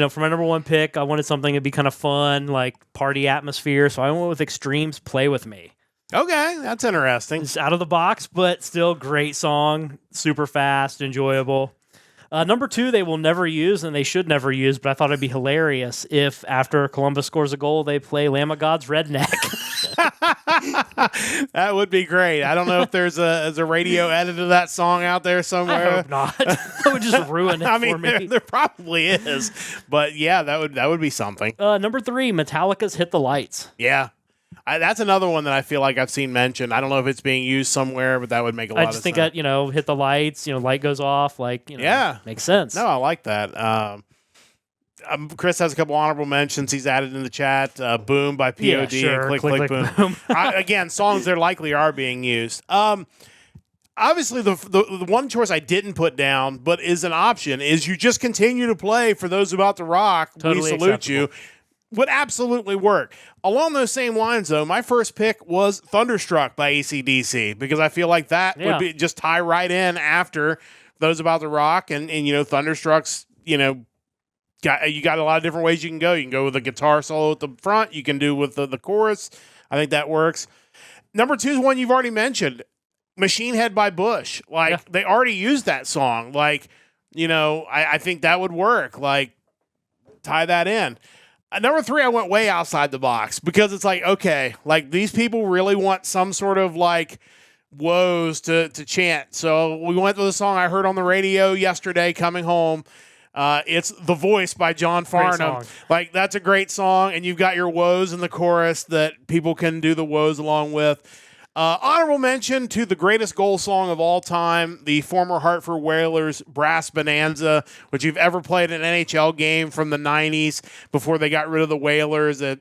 for my number one pick, I wanted something to be kind of fun, like party atmosphere. So I went with Extreme's "Play With Me." Okay, that's interesting. It's out of the box, but still great song, super fast, enjoyable. Number two, they will never use, and they should never use, but I thought it'd be hilarious if after Columbus scores a goal, they play Lamb of God's Redneck. That would be great. I don't know if there's a radio edit of that song out there somewhere. I hope not. That would just ruin it for me. There probably is, but yeah, that would be something. Number three, Metallica's "Hit the Lights." Yeah. That's another one that I feel like I've seen mentioned. I don't know if it's being used somewhere, but that would make a lot of sense. I just think that, hit the lights, light goes off, yeah. Makes sense. No, I like that. Chris has a couple honorable mentions he's added in the chat. Boom by POD Yeah, sure. and Click, Boom. Again, songs that likely are being used. Obviously, the one choice I didn't put down, but is an option, is you just continue to play For Those About to Rock. Totally we salute acceptable. you. Would absolutely work. Along those same lines, though, my first pick was Thunderstruck by AC/DC because I feel like that would be just tie right in after Those About to Rock, and Thunderstruck's you got a lot of different ways you can go. You can go with a guitar solo at the front. You can do with the chorus. I think that works. Number two is one you've already mentioned, Machine Head by Bush. They already used that song. I think that would work. Tie that in. Number three, I went way outside the box because it's okay, these people really want some sort of woes to chant. So we went with a song I heard on the radio yesterday coming home. It's The Voice by John Farnham. That's a great song, and you've got your woes in the chorus that people can do the woes along with. Honorable mention to the greatest goal song of all time, the former Hartford Whalers Brass Bonanza, which you've ever played an NHL game from the 90s before they got rid of the Whalers. That's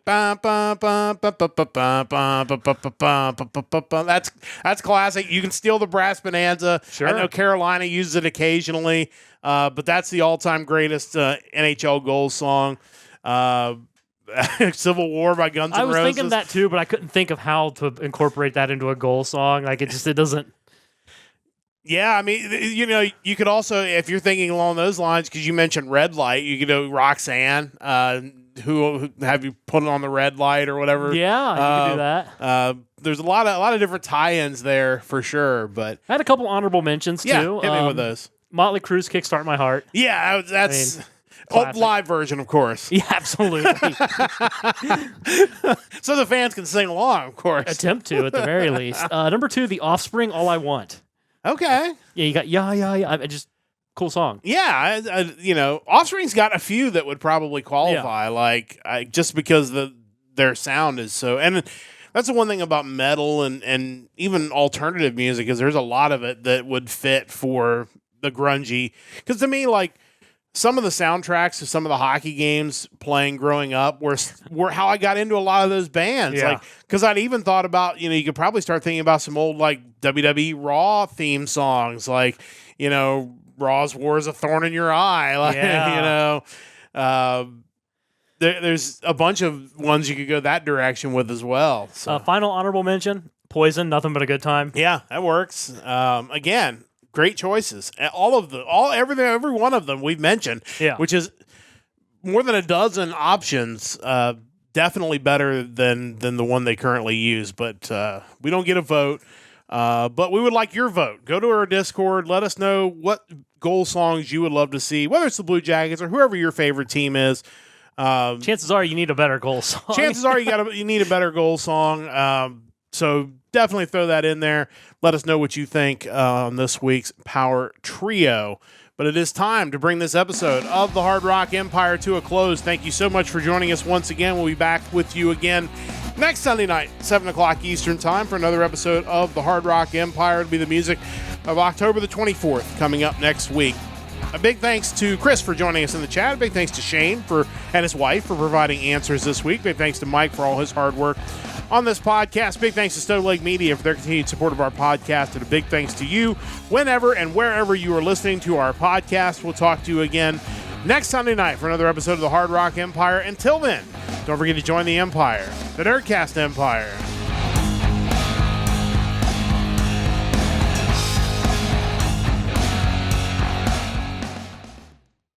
classic. You can steal the Brass Bonanza. Sure. I know Carolina uses it occasionally, but that's the all-time greatest NHL goal song. Civil War by Guns N' Roses. I was thinking that too, but I couldn't think of how to incorporate that into a goal song. It doesn't. Yeah, I mean, you could also, if you're thinking along those lines, because you mentioned Red Light, you could do Roxanne, who have you put it on the red light or whatever. Yeah, you could do that. There's a lot of different tie-ins there for sure, but I had a couple honorable mentions too. Hit me with those. Motley Crue's "Kickstart My Heart." Yeah, that's. Classic. Live version, of course. Yeah, absolutely. So the fans can sing along, of course. Attempt to, at the very least. Number two, The Offspring, "All I Want." Okay. Yeah, you got yeah. Just cool song. Yeah, Offspring's got a few that would probably qualify, just because their sound is so. And that's the one thing about metal and even alternative music is there's a lot of it that would fit for the grungy. Because to me, some of the soundtracks of some of the hockey games playing growing up were how I got into a lot of those bands. Yeah. Because I'd even thought about, you could probably start thinking about some old WWE Raw theme songs, Raw's War is a Thorn in Your Eye. There's a bunch of ones you could go that direction with as well. So. Final honorable mention, Poison, "Nothing But a Good Time." Yeah, that works. Again, great choices. Every one of them we've mentioned, which is more than a dozen options. Definitely better than the one they currently use, but we don't get a vote. But we would like your vote. Go to our Discord. Let us know what goal songs you would love to see, whether it's the Blue Jackets or whoever your favorite team is. Chances are you need a better goal song. Chances are you need a better goal song. So definitely throw that in there. Let us know what you think on this week's Power Trio. But it is time to bring this episode of the Hard Rock Empire to a close. Thank you so much for joining us once again. We'll be back with you again next Sunday night, 7 o'clock Eastern Time, for another episode of the Hard Rock Empire. It'll be the music of October the 24th coming up next week. A big thanks to Chris for joining us in the chat. A big thanks to Shane and his wife for providing answers this week. Big thanks to Mike for all his hard work on this podcast. Big thanks to Stowe Lake Media for their continued support of our podcast. And a big thanks to you whenever and wherever you are listening to our podcast. We'll talk to you again next Sunday night for another episode of the Hard Rock Empire. Until then, don't forget to join the Empire, the Nerdcast Empire.